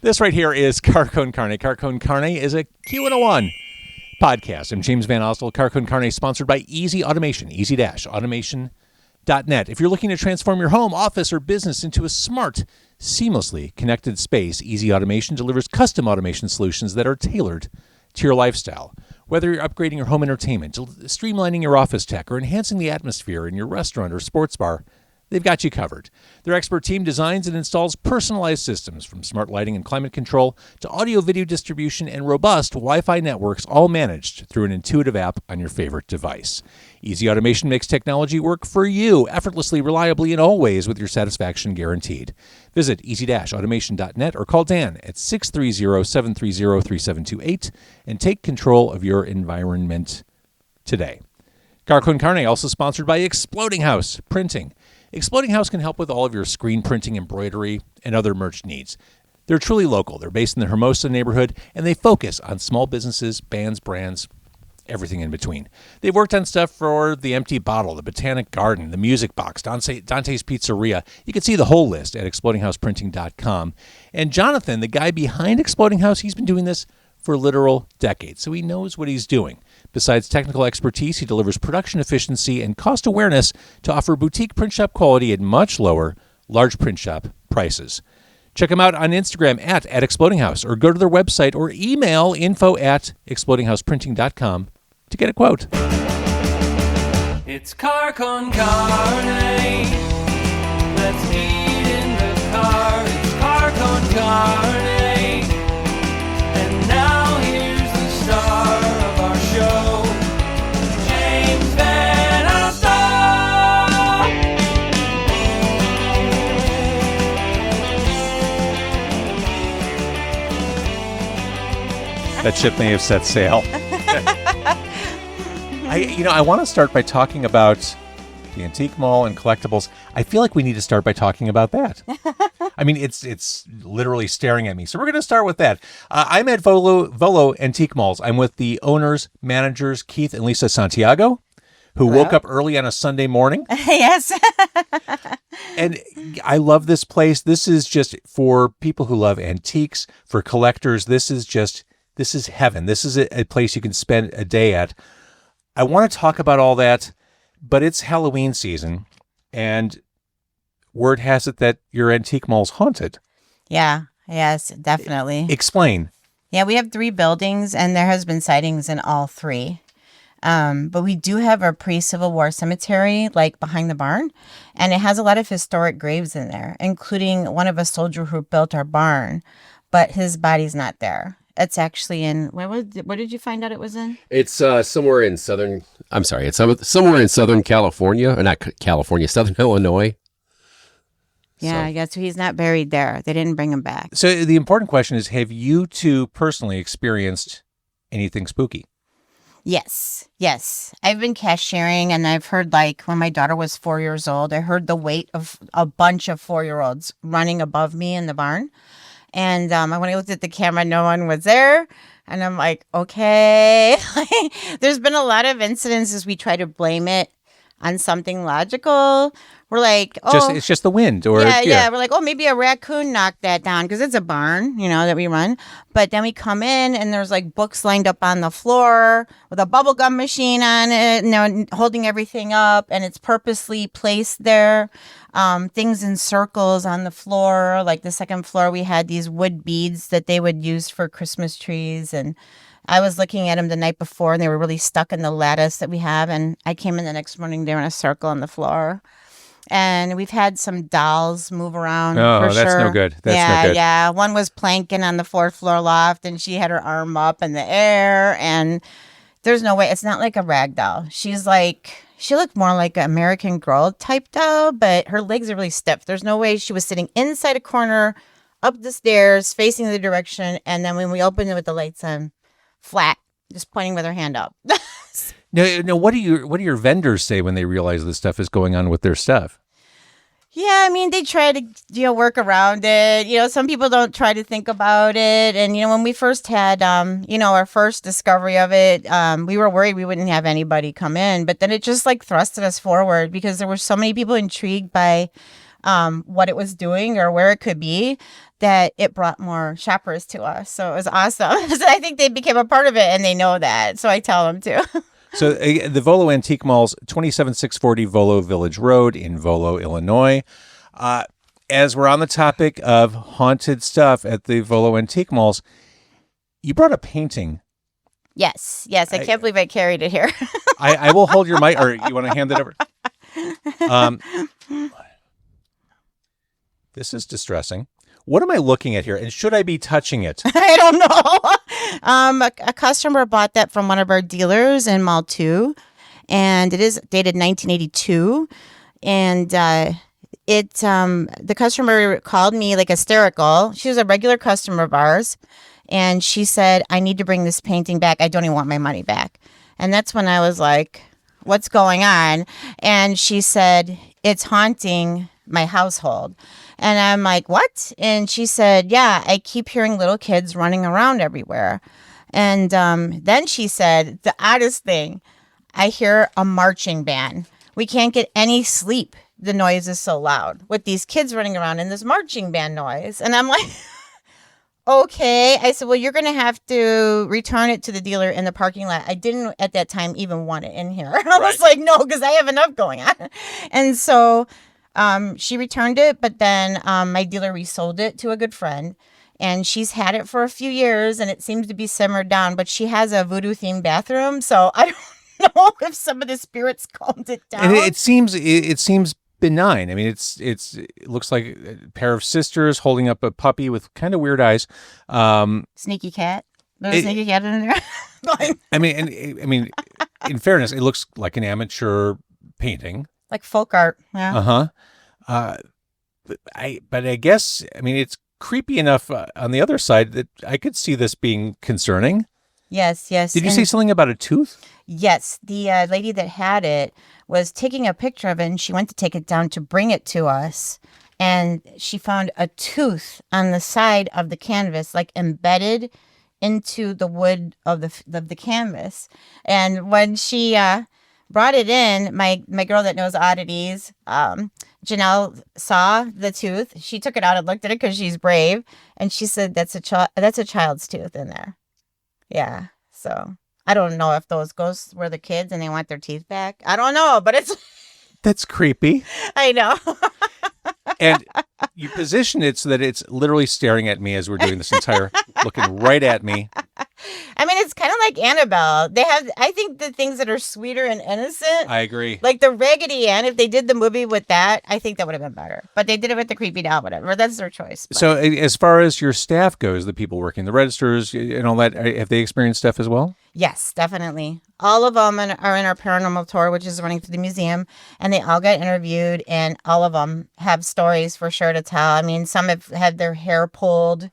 This right here is Car Con Carne. Car Con Carne is a Q101 podcast. I'm James Van Ostel. Car Con Carne is sponsored by Easy Automation, easy-automation.net. If you're looking to transform your home, office, or business into a smart, seamlessly connected space, Easy Automation delivers custom automation solutions that are tailored to your lifestyle. Whether you're upgrading your home entertainment, streamlining your office tech, or enhancing the atmosphere in your restaurant or sports bar, they've got you covered. Their expert team designs and installs personalized systems from smart lighting and climate control to audio-video distribution and robust Wi-Fi networks, all managed through an intuitive app on your favorite device. Easy Automation makes technology work for you effortlessly, reliably, and always with your satisfaction guaranteed. Visit easy-automation.net or call Dan at 630-730-3728 and take control of your environment today. Car Con Carne also sponsored by Exploding House Printing. Exploding House can help with all of your screen printing, embroidery, and other merch needs. They're truly local. They're based in the Hermosa neighborhood, and they focus on small businesses, bands, brands, everything in between. They've worked on stuff for The Empty Bottle, The Botanic Garden, The Music Box, Dante's Pizzeria. You can see the whole list at explodinghouseprinting.com. And Jonathan, the guy behind Exploding House, he's been doing this for literal decades, so he knows what he's doing. Besides technical expertise, he delivers production efficiency and cost awareness to offer boutique print shop quality at much lower, large print shop prices. Check him out on Instagram at Exploding House, or go to their website or email info@explodinghouseprinting.com to get a quote. It's Car Con Carne. Let's eat in the car. It's Car Con Carne. And now here's the star of our show, James Van Ostel. That ship may have set sail. I want to start by talking about the antique mall and collectibles. I feel like we need to start by talking about that. I mean, it's literally staring at me. So we're going to start with that. I'm at Volo Antique Malls. I'm with the owners, managers, Keith and Lisa Santiago, who woke up early on a Sunday morning. Yes. And I love this place. This is just for people who love antiques, for collectors. This is heaven. This is a place you can spend a day at. I want to talk about all that, but it's Halloween season, and word has it that your antique mall's haunted. Yeah. Yes, definitely. Explain. Yeah, we have 3 buildings, and there has been sightings in all 3. But we do have a pre-Civil War cemetery, like behind the barn, and it has a lot of historic graves in there, including one of a soldier who built our barn, but his body's not there. It's actually in, where did you find out it was in? It's somewhere in Southern California, or not California, Southern Illinois. Yeah, yeah, so he's not buried there. They didn't bring him back. So the important question is, have you two personally experienced anything spooky? Yes. I've been cashiering, and I've heard, like, when my daughter was 4 years old, I heard the weight of a bunch of 4-year-olds running above me in the barn. And when I looked at the camera, no one was there. And I'm like, okay. There's been a lot of incidences. We try to blame it on something logical. We're like, it's just the wind. Or yeah. We're like, maybe a raccoon knocked that down because it's a barn, that we run. But then we come in and there's like books lined up on the floor with a bubblegum machine on it, holding everything up, and it's purposely placed there. Things in circles on the floor. Like the second floor, we had these wood beads that they would use for Christmas trees. And I was looking at them the night before, and they were really stuck in the lattice that we have. And I came in the next morning, they were in a circle on the floor. And we've had some dolls move around. Oh, for that's sure. no good. That's no good. Yeah. One was planking on the 4th floor loft, and she had her arm up in the air. And there's no way. It's not like a rag doll. She looked more like an American Girl type doll, but her legs are really stiff. There's no way she was sitting inside a corner, up the stairs, facing the direction. And then when we opened it with the lights on, flat, just pointing with her hand up. No. What do your vendors say when they realize this stuff is going on with their stuff? Yeah, I mean, they try to, work around it. Some people don't try to think about it. And, when we first had, our first discovery of it, we were worried we wouldn't have anybody come in. But then it just, thrusted us forward because there were so many people intrigued by what it was doing or where it could be, that it brought more shoppers to us. So it was awesome. So I think they became a part of it and they know that. So I tell them to. So the Volo Antique Malls, 27640 Volo Village Road in Volo, Illinois. As we're on the topic of haunted stuff at the Volo Antique Malls, you brought a painting. Yes. I can't believe I carried it here. I will hold your mic, or you want to hand it over? This is distressing. What am I looking at here? And should I be touching it? I don't know. A customer bought that from one of our dealers in Mall 2, and it is dated 1982. And the customer called me like hysterical. She was a regular customer of ours, and she said, "I need to bring this painting back. I don't even want my money back." And that's when I was like, "What's going on?" And she said, "It's haunting my household." And I'm like, "What?" And she said, "Yeah, I keep hearing little kids running around everywhere." And then she said, "The oddest thing, I hear a marching band. We can't get any sleep. The noise is so loud with these kids running around and this marching band noise." And I'm like, "Okay." I said, "Well, you're going to have to return it to the dealer in the parking lot." I didn't at that time even want it in here. I was like, "No, because I have enough going on." And so she returned it, but then my dealer resold it to a good friend, and she's had it for a few years, and it seems to be simmered down. But she has a voodoo themed bathroom, so I don't know if some of the spirits calmed it down. And it seems benign. I mean, it looks like a pair of sisters holding up a puppy with kind of weird eyes. Sneaky cat. There's a sneaky cat in there. I mean, in fairness, it looks like an amateur painting. Like folk art. Yeah. But I guess, I mean, it's creepy enough on the other side that I could see this being concerning. Yes. Did you say something about a tooth? Yes. The lady that had it was taking a picture of it, and she went to take it down to bring it to us. And she found a tooth on the side of the canvas, like embedded into the wood of the canvas. And when she brought it in, my girl that knows oddities, Janelle, saw the tooth. She took it out and looked at it because she's brave, and she said, that's a child's tooth in there. Yeah. So I don't know if those ghosts were the kids and they want their teeth back. I don't know, but That's creepy. I know. And you position it so that it's literally staring at me as we're doing this entire, looking right at me. I mean, it's kind of like Annabelle. I think the things that are sweeter and innocent. I agree. Like the Raggedy Ann, if they did the movie with that, I think that would have been better. But they did it with the creepy doll, whatever. That's their choice. But. So as far as your staff goes, the people working the registers and all that, have they experienced stuff as well? Yes, definitely. All of them are in our paranormal tour, which is running through the museum, and they all got interviewed, and all of them have stories for sure to tell. I mean, some have had their hair pulled.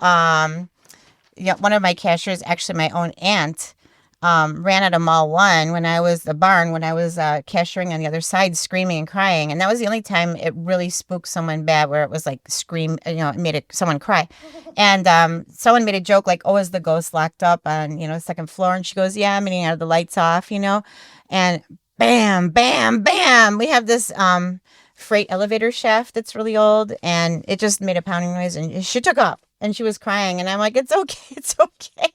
One of my cashiers, actually my own aunt, ran out of Mall 1 when I was cashiering on the other side, screaming and crying. And that was the only time it really spooked someone bad, where it was like scream, it made someone cry. And someone made a joke like, "Oh, is the ghost locked up on, second floor?" And she goes, "Yeah, I'm meaning out of the lights off, And bam, bam, bam. We have this freight elevator shaft that's really old, and it just made a pounding noise, and she took up. And she was crying, and I'm like, "It's okay, it's okay."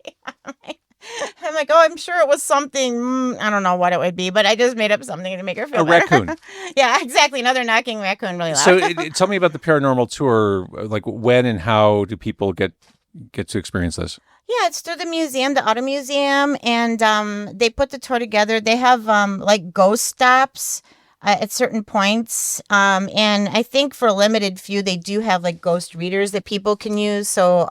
I'm like, "Oh, I'm sure it was something. I don't know what it would be, but I just made up something to make her feel better." Raccoon. Yeah, exactly. Another knocking raccoon, really loud. So tell me about the paranormal tour. Like, when and how do people get to experience this? Yeah, it's through the museum, the Auto Museum, and they put the tour together. They have like ghost stops at certain points. And I think for a limited few, they do have like ghost readers that people can use. So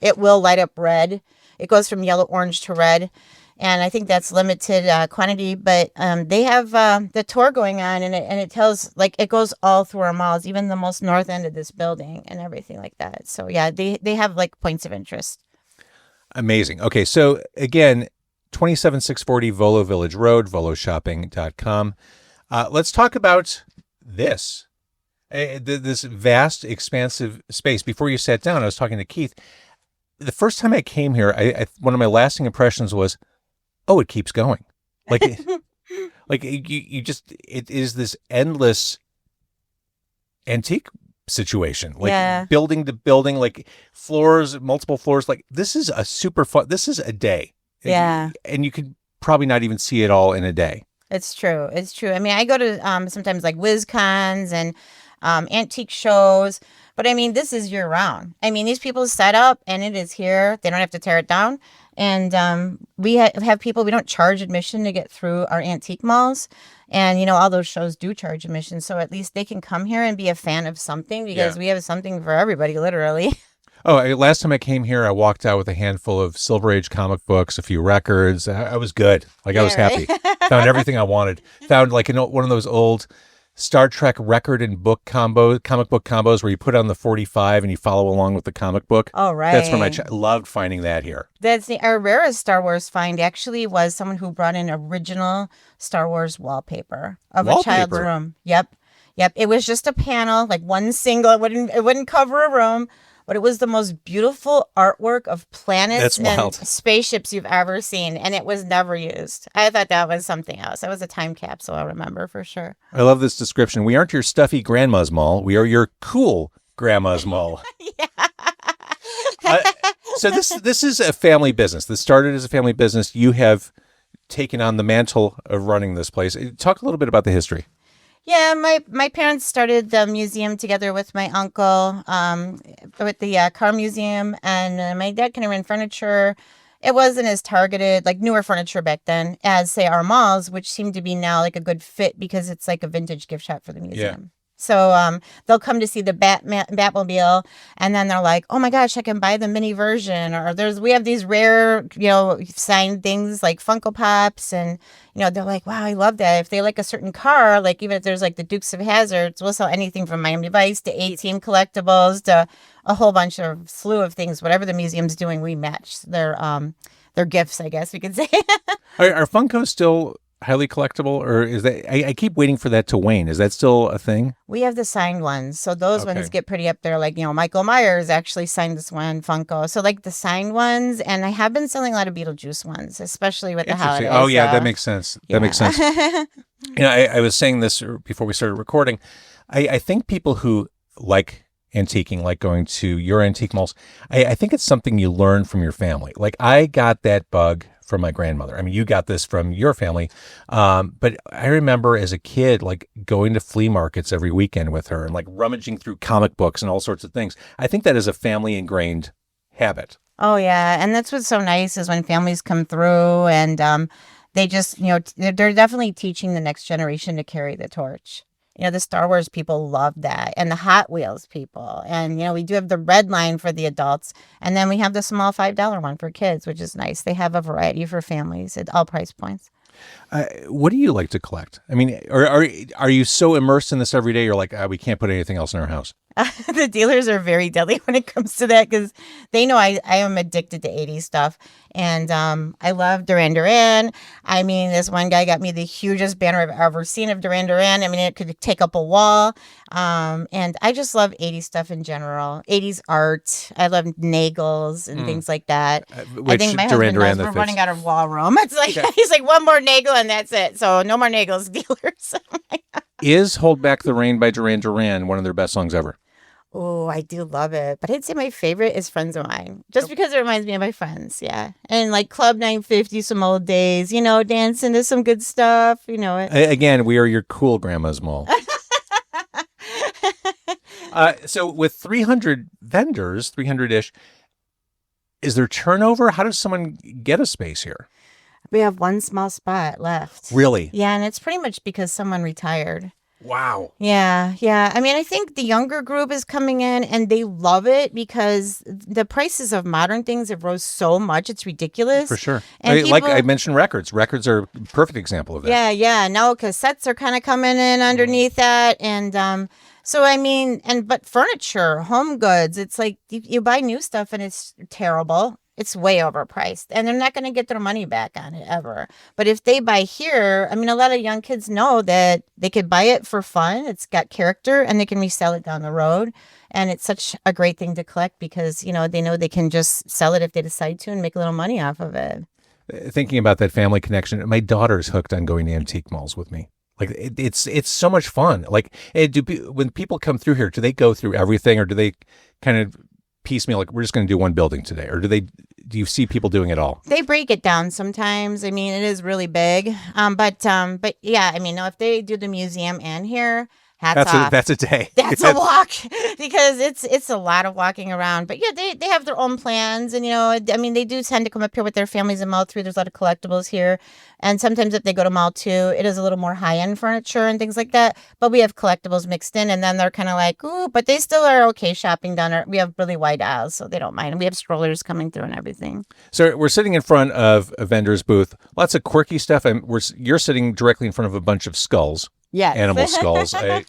it will light up red. It goes from yellow, orange to red. And I think that's limited quantity. But they have the tour going on, and it tells, like, it goes all through our malls, even the most north end of this building and everything like that. So, yeah, they have like points of interest. Amazing. Okay, so again, 27640 Volo Village Road, voloshopping.com. Let's talk about this vast, expansive space. Before you sat down, I was talking to Keith. The first time I came here, one of my lasting impressions was, oh, it keeps going. Like, like you just, it is this endless antique situation, like Yeah. building to building, like floors, multiple floors. Like this is a super fun. This is a day. Yeah. And you could probably not even see it all in a day. It's true. It's true. I mean, I go to sometimes like WizCons and antique shows, but I mean, this is year round. I mean, these people set up and it is here. They don't have to tear it down. And we have people, we don't charge admission to get through our antique malls. And, you know, all those shows do charge admission. So at least they can come here and be a fan of something because we have something for everybody, literally. Oh, last time I came here, I walked out with a handful of Silver Age comic books, a few records. I was good. Like, I was happy. Found everything I wanted. Found like one of those old Star Trek record and book comic book combos where you put on the 45 and you follow along with the comic book. Oh, right. That's from loved finding that here. That's our rarest Star Wars find actually was someone who brought in original Star Wars wallpaper of a child's room. Yep. It was just a panel, like one single. It wouldn't cover a room, but it was the most beautiful artwork of planets and spaceships you've ever seen, and it was never used. I thought that was something else. That was a time capsule, I'll remember for sure. I love this description. We aren't your stuffy grandma's mall. We are your cool grandma's mall. So this is a family business. This started as a family business. You have taken on the mantle of running this place. Talk a little bit about the history. Yeah, my parents started the museum together with my uncle, with the car museum, and my dad kind of ran furniture. It wasn't as targeted, like newer furniture back then, as say our malls, which seem to be now like a good fit because it's like a vintage gift shop for the museum. Yeah. So they'll come to see the Batmobile, and then they're like, "Oh my gosh, I can buy the mini version." Or we have these rare, signed things like Funko Pops, and they're like, "Wow, I love that." If they like a certain car, like even if there's like the Dukes of Hazzard, we'll sell anything from Miami Vice to A-Team collectibles to a whole bunch of slew of things. Whatever the museum's doing, we match their gifts, I guess we could say. Are Funkos still highly collectible, or is that I keep waiting for that to wane? Is that still a thing? We have the signed ones, so those ones get pretty up there. Like Michael Myers actually signed this one Funko, so like the signed ones. And I have been selling a lot of Beetlejuice ones, especially with the holidays. Oh yeah, that makes sense. That makes sense. I was saying this before we started recording. I think people who like antiquing, like going to your antique malls, I think it's something you learn from your family. Like I got that bug from my grandmother. I mean, you got this from your family. But I remember as a kid, like going to flea markets every weekend with her and like rummaging through comic books and all sorts of things. I think that is a family ingrained habit. Oh yeah. And that's what's so nice is when families come through and they just, they're definitely teaching the next generation to carry the torch. The Star Wars people love that, and the Hot Wheels people. And, we do have the red line for the adults, and then we have the small $5 one for kids, which is nice. They have a variety for families at all price points. What do you like to collect? I mean, are you so immersed in this every day? You're like, we can't put anything else in our house. The dealers are very deadly when it comes to that because they know I am addicted to 80s stuff. And I love Duran Duran. I mean, this one guy got me the hugest banner I've ever seen of Duran Duran. I mean, it could take up a wall. And I just love 80s stuff in general. 80s art. I love Nagels and things like that. I think my husband knows we're running out of wall room. It's like, he's like, one more Nagel and that's it. So no more Nagels, dealers. Is Hold Back the Rain by Duran Duran one of their best songs ever? Oh, I do love it. But I'd say my favorite is Friends of Mine. Just because it reminds me of my friends. Yeah. And like Club 950, some old days, dancing to some good stuff. Again, we are your cool grandma's mall. So with 300 vendors, 300-ish, is there turnover? How does someone get a space here? We have one small spot left. Really? Yeah. And it's pretty much because someone retired. Wow. Yeah. I mean, I think the younger group is coming in and they love it because the prices of modern things have rose so much. It's ridiculous. For sure. And like I mentioned records. Records are a perfect example of that. Yeah. Now cassettes are kind of coming in underneath that. And so, I mean, but furniture, home goods, it's like you buy new stuff and it's terrible. It's way overpriced and they're not going to get their money back on it ever. But if they buy here, I mean, a lot of young kids know that they could buy it for fun. It's got character and they can resell it down the road. And it's such a great thing to collect because, they know they can just sell it if they decide to and make a little money off of it. Thinking about that family connection, my daughter's hooked on going to antique malls with me. Like it's so much fun. Like when people come through here, do they go through everything, or do they kind of piecemeal? Like we're just going to do one building today, or do you see people doing it all? They break it down sometimes. I mean, it is really big. But yeah, I mean, no, if they do the museum and here, hats off. That's a day. That's a walk because it's a lot of walking around. But yeah, they have their own plans, and I mean, they do tend to come up here with their families and mall through. There's a lot of collectibles here, and sometimes if they go to mall too, it is a little more high end furniture and things like that. But we have collectibles mixed in, and then they're kind of like, ooh, but they still are okay shopping down there. We have really wide aisles, so they don't mind. And we have strollers coming through and everything. So we're sitting in front of a vendor's booth. Lots of quirky stuff, and you're sitting directly in front of a bunch of skulls. Yes. Animal skulls. I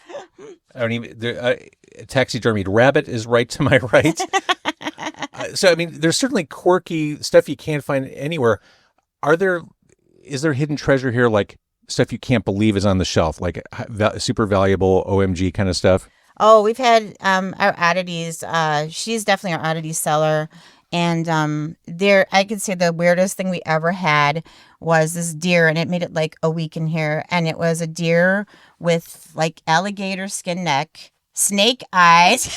don't even. A taxidermied rabbit is right to my right. So I mean, there's certainly quirky stuff you can't find anywhere. Is there hidden treasure here, like stuff you can't believe is on the shelf, like super valuable OMG kind of stuff? Oh, we've had our oddities. She's definitely our oddity seller. And I could say the weirdest thing we ever had was this deer, and it made it like a week in here. And it was a deer with like alligator skin neck, snake eyes.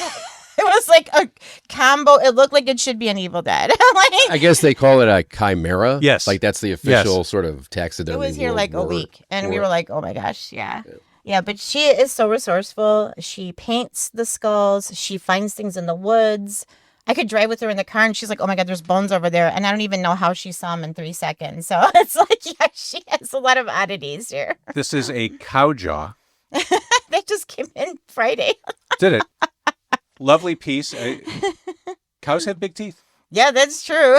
It was like a combo. It looked like it should be an Evil Dead. I guess they call it a chimera. Yes. Like that's the official sort of taxidermy. It was here like a week, and we word. were like, oh my gosh, yeah. Yeah, but she is so resourceful. She paints the skulls. She finds things in the woods. I could drive with her in the car, and she's like, oh my God, there's bones over there. And I don't even know how she saw them in 3 seconds. So it's like, yeah, she has a lot of oddities here. This is a cow jaw. That just came in Friday. Did it? Lovely piece. Cows have big teeth. Yeah, that's true.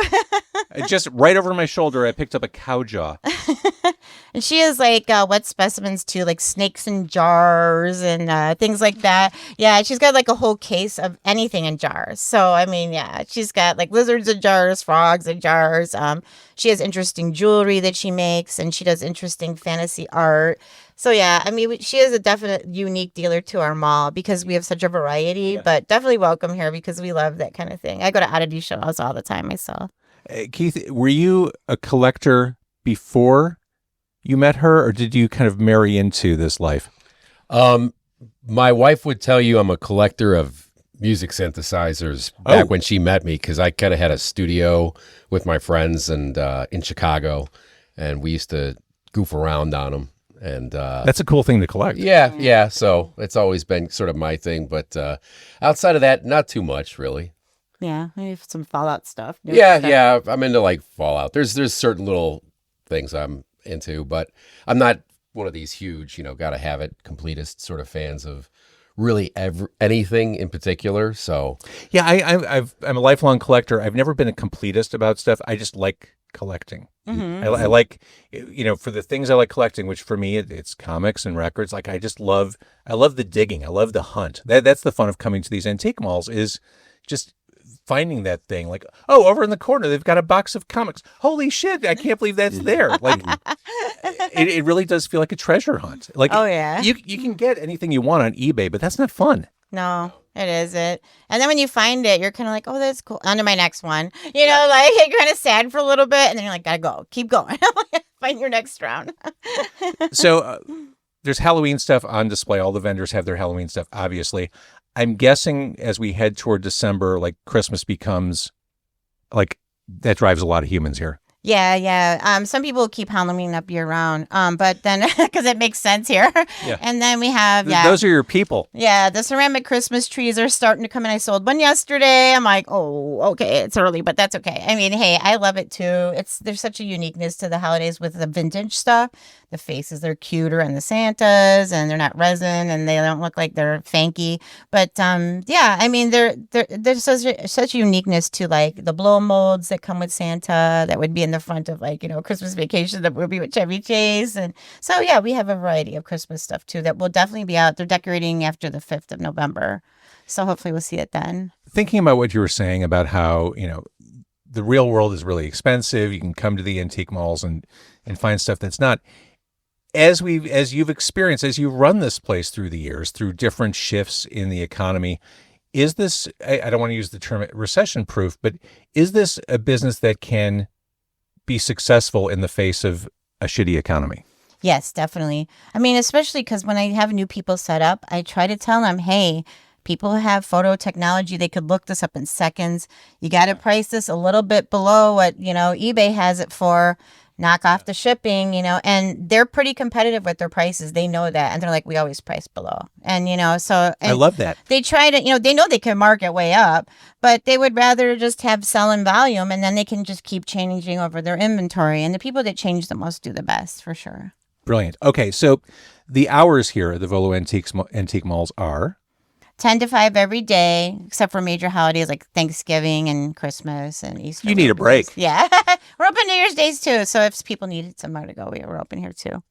Just right over my shoulder, I picked up a cow jaw. And she has like wet specimens too, like snakes in jars and things like that. Yeah, she's got like a whole case of anything in jars. So, I mean, yeah, she's got like lizards in jars, frogs in jars. She has interesting jewelry that she makes, and she does interesting fantasy art. So, yeah, I mean, she is a definite unique dealer to our mall because we have such a variety, but definitely welcome here because we love that kind of thing. I go to oddity shows all the time myself. Keith, were you a collector before you met her, or did you kind of marry into this life? My wife would tell you I'm a collector of music synthesizers back when she met me, because I kind of had a studio with my friends and in Chicago, and we used to goof around on them. And that's a cool thing to collect. Yeah. So it's always been sort of my thing, but outside of that, not too much really. Yeah, maybe some Fallout stuff. Yeah. I'm into like Fallout. There's certain little things I'm into, but I'm not one of these huge, gotta have it completist sort of fans of really anything in particular. So yeah, I'm a lifelong collector. I've never been a completist about stuff. I just like collecting. Mm-hmm. I like, for the things I like collecting, which for me it's comics and records. Like I love the digging. I love the hunt. That's the fun of coming to these antique malls, is just finding that thing. Like, oh, over in the corner they've got a box of comics. Holy shit, I can't believe that's there. Like it really does feel like a treasure hunt. Like, oh yeah, you can get anything you want on eBay, but that's not fun. No, it isn't. And then when you find it, you're kind of like, oh, that's cool. On to my next one. Like you're kind of sad for a little bit, and then you're like, gotta go, keep going. Find your next round. So there's Halloween stuff on display. All the vendors have their Halloween stuff, obviously. I'm guessing as we head toward December, like Christmas becomes like that drives a lot of humans here. Yeah. Some people keep Halloween up year round, but then because it makes sense here. Yeah. And then we have those are your people. Yeah, the ceramic Christmas trees are starting to come in. I sold one yesterday. I'm like, oh, okay, it's early, but that's okay. I mean, hey, I love it too. There's such a uniqueness to the holidays with the vintage stuff. The faces are cuter, and the Santas, and they're not resin, and they don't look like they're fanky. But yeah, I mean, there's such a uniqueness to like the blow molds that come with Santa that would be in the front of like Christmas Vacation, the movie with Chevy Chase. And so yeah, we have a variety of Christmas stuff too that will definitely be out. They're decorating after the 5th of November, so hopefully we'll see it then. Thinking about what you were saying about how the real world is really expensive, you can come to the antique malls and find stuff that's not. As you've experienced, as you run this place through the years, through different shifts in the economy, is this, I don't want to use the term recession proof, but is this a business that can be successful in the face of a shitty economy? Yes, definitely. I mean, especially because when I have new people set up, I try to tell them, hey, people who have photo technology, they could look this up in seconds. You got to price this a little bit below what, eBay has it for. Knock off the shipping, and they're pretty competitive with their prices. They know that. And they're like, we always price below. And, I love that. They try to, they know they can mark it way up, but they would rather just have sell in volume, and then they can just keep changing over their inventory. And the people that change the most do the best, for sure. Brilliant. Okay, so the hours here at the Volo Antique Malls are 10 to 5 every day, except for major holidays like Thanksgiving and Christmas and Easter. You need a break. Yeah. We're open New Year's Days too. So if people needed somewhere to go, we're open here too.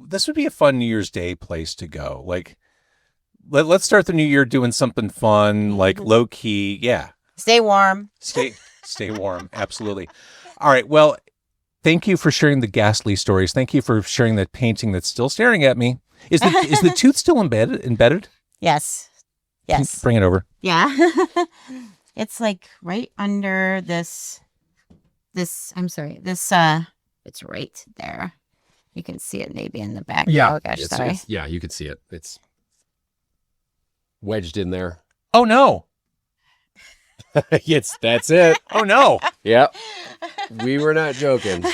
This would be a fun New Year's Day place to go. Like, let's start the new year doing something fun, like low key. Yeah. Stay warm. Stay warm. Absolutely. All right. Well, thank you for sharing the ghastly stories. Thank you for sharing that painting that's still staring at me. Is the tooth still embedded? Yes. Bring it over. Yeah. It's like right under this, I'm sorry, this, it's right there. You can see it maybe in the back. Yeah. Oh, gosh, sorry. Yeah, you can see it. It's wedged in there. Oh, no. That's it. Oh, no. Yeah. We were not joking.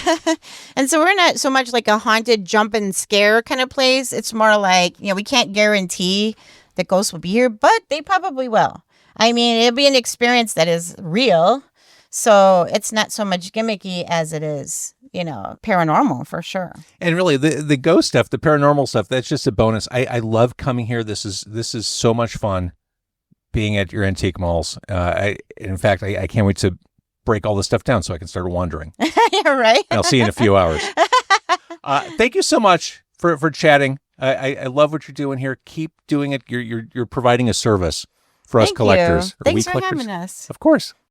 And so we're not so much like a haunted jump and scare kind of place. It's more like, we can't guarantee that ghosts will be here, but they probably will. I mean, it'll be an experience that is real. So it's not so much gimmicky as it is, paranormal for sure. And really, the ghost stuff, the paranormal stuff, that's just a bonus. I love coming here. This is so much fun being at your antique malls. In fact, I can't wait to break all this stuff down so I can start wandering. You're right. I'll see you in a few hours. Thank you so much for chatting. I love what you're doing here. Keep doing it. You're providing a service for us Thank collectors. you. Thanks for having us. Of course.